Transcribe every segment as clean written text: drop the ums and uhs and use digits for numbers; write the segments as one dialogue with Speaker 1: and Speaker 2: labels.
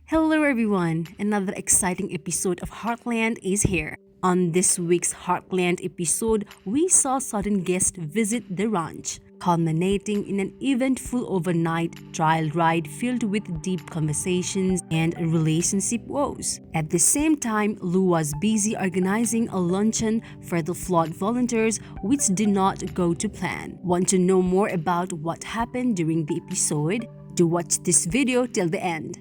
Speaker 1: Hello everyone! Another exciting episode of Heartland is here. On this week's Heartland episode, we saw sudden guests visit the ranch, culminating in an eventful overnight trial ride filled with deep conversations and relationship woes. At the same time, Lou was busy organizing a luncheon for the flood volunteers, which did not go to plan. Want to know more about what happened during the episode? Do watch this video till the end.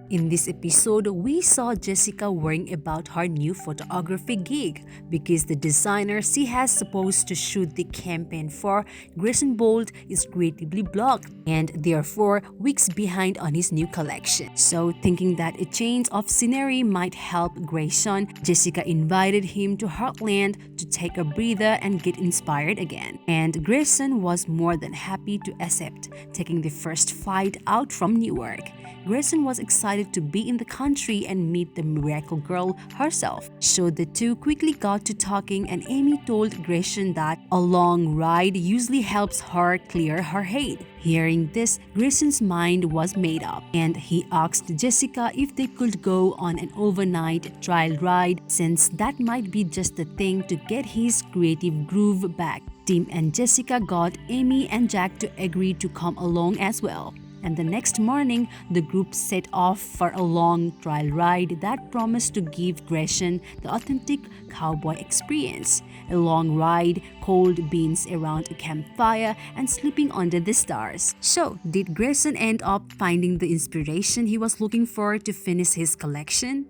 Speaker 1: In this episode, we saw Jessica worrying about her new photography gig because the designer she has supposed to shoot the campaign for, Grayson Bolt, is creatively blocked and therefore weeks behind on his new collection. So, thinking that a change of scenery might help Grayson, Jessica invited him to Heartland to take a breather and get inspired again. And Grayson was more than happy to accept, taking the first flight out from Newark. Grayson was excited to be in the country and meet the miracle girl herself. So the two quickly got to talking and Amy told Grayson that a long ride usually helps her clear her head. Hearing this, Grayson's mind was made up and he asked Jessica if they could go on an overnight trial ride since that might be just the thing to get his creative groove back. Tim and Jessica got Amy and Jack to agree to come along as well. And the next morning, the group set off for a long trial ride that promised to give Grayson the authentic cowboy experience. A long ride, cold beans around a campfire, and sleeping under the stars. So, did Grayson end up finding the inspiration he was looking for to finish his collection?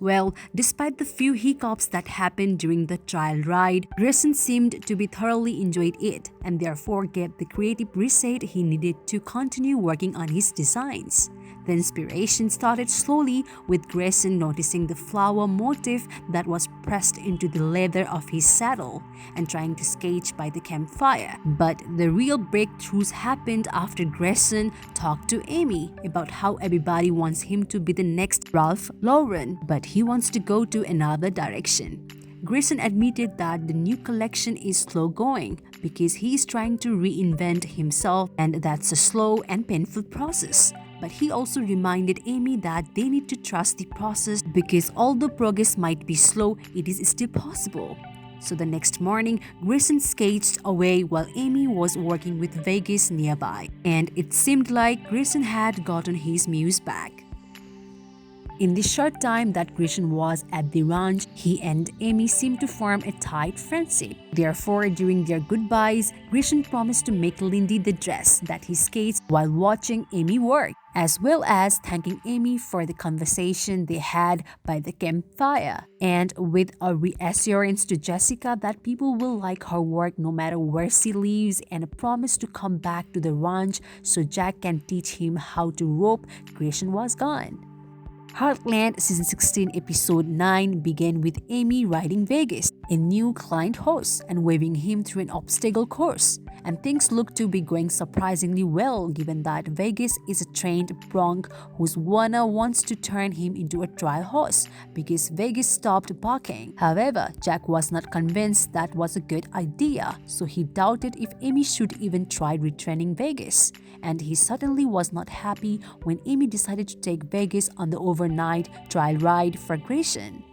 Speaker 1: Well, despite the few hiccups that happened during the trial ride, Grayson seemed to be thoroughly enjoyed it and therefore gave the creative reset he needed to continue working on his designs. The inspiration started slowly with Grayson noticing the flower motif that was pressed into the leather of his saddle and trying to sketch by the campfire. But the real breakthroughs happened after Grayson talked to Amy about how everybody wants him to be the next Ralph Lauren, but he wants to go to another direction. Grayson admitted that the new collection is slow going because he is trying to reinvent himself and that's a slow and painful process. But he also reminded Amy that they need to trust the process because although progress might be slow, it is still possible. So the next morning, Grayson sketched away while Amy was working with Vegas nearby. And it seemed like Grayson had gotten his muse back. In the short time that Grayson was at the ranch, he and Amy seemed to form a tight friendship. Therefore, during their goodbyes, Grayson promised to make Lindy the dress that he sketched while watching Amy work, as well as thanking Amy for the conversation they had by the campfire. And with a reassurance to Jessica that people will like her work no matter where she lives and a promise to come back to the ranch so Jack can teach him how to rope, Grayson was gone. Heartland Season 16 Episode 9 began with Amy riding Vegas, a new client horse, and waving him through an obstacle course. And things look to be going surprisingly well given that Vegas is a trained bronc whose owner wants to turn him into a trial horse because Vegas stopped barking. However, Jack was not convinced that was a good idea, so he doubted if Amy should even try retraining Vegas. And he certainly was not happy when Amy decided to take Vegas on the overnight trial ride for Grayson.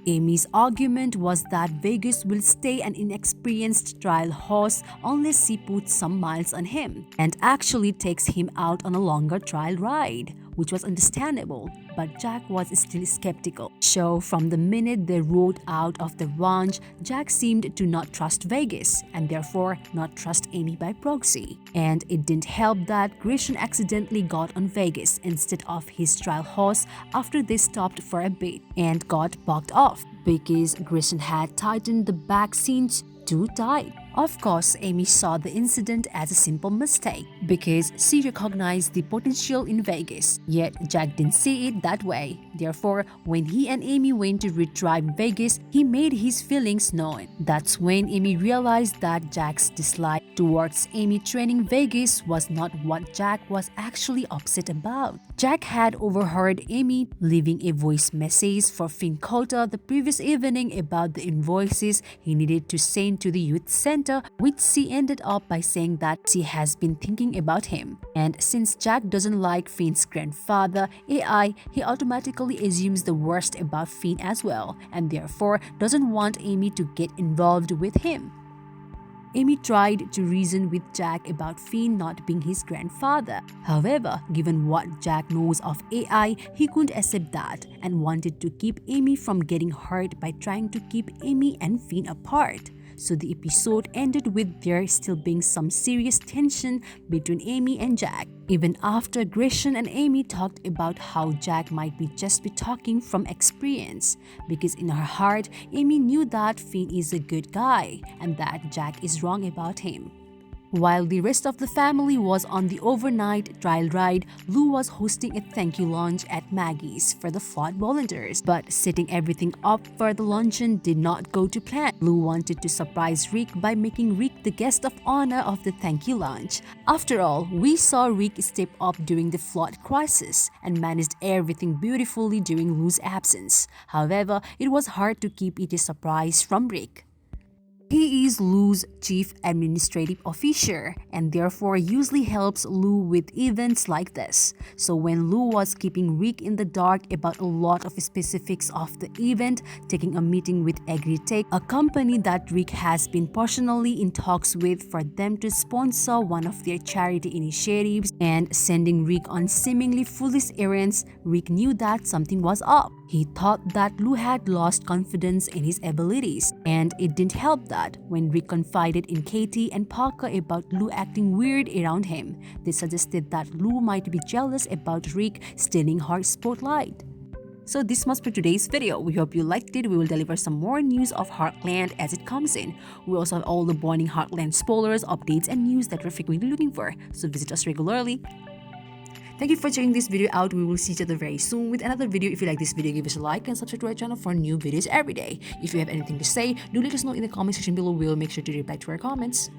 Speaker 1: Amy's argument was that Vegas will stay an inexperienced trial horse unless she puts some miles on him and actually takes him out on a longer trial ride, which was understandable, but Jack was still skeptical. So from the minute they rode out of the ranch, Jack seemed to not trust Vegas and therefore not trust Amy by proxy. And it didn't help that Grayson accidentally got on Vegas instead of his trial horse after they stopped for a bit and got bucked off because Grayson had tightened the back cinch too tight. Of course, Amy saw the incident as a simple mistake because she recognized the potential in Vegas. Yet Jack didn't see it that way Therefore, when he and Amy went to retrieve Vegas, he made his feelings known. That's when Amy realized that Jack's dislike towards Amy training Vegas was not what Jack was actually upset about. Jack had overheard Amy leaving a voice message for Finn Coulter the previous evening about the invoices he needed to send to the youth center, which she ended up by saying that she has been thinking about him. And since Jack doesn't like Finn's grandfather, AI, he automatically assumes the worst about Finn as well, and therefore doesn't want Amy to get involved with him. Amy tried to reason with Jack about Finn not being his grandfather. However, given what Jack knows of AI, he couldn't accept that and wanted to keep Amy from getting hurt by trying to keep Amy and Finn apart. So the episode ended with there still being some serious tension between Amy and Jack, even after Grayson and Amy talked about how Jack might just be talking from experience, because in her heart, Amy knew that Finn is a good guy and that Jack is wrong about him. While the rest of the family was on the overnight trial ride, Lou was hosting a thank you lunch at Maggie's for the flood volunteers. But setting everything up for the luncheon did not go to plan. Lou wanted to surprise Rick by making Rick the guest of honor of the thank you lunch. After all, we saw Rick step up during the flood crisis and managed everything beautifully during Lou's absence. However, it was hard to keep it a surprise from Rick. He is Lou's chief administrative officer and therefore usually helps Lou with events like this. So when Lou was keeping Rick in the dark about a lot of specifics of the event, taking a meeting with Agritech, a company that Rick has been personally in talks with for them to sponsor one of their charity initiatives, and sending Rick on seemingly foolish errands, Rick knew that something was up. He thought that Lou had lost confidence in his abilities, and it didn't help that when Rick confided in Katie and Parker about Lou acting weird around him, they suggested that Lou might be jealous about Rick stealing her spotlight. So this was for today's video. We hope you liked it. We will deliver some more news of Heartland as it comes in. We also have all the burning Heartland spoilers, updates, and news that we're frequently looking for, so visit us regularly. Thank you for checking this video out. We will see each other very soon with another video. If you like this video, give us a like and subscribe to our channel for new videos every day. If you have anything to say, do let us know in the comment section below. We'll make sure to reply to our comments.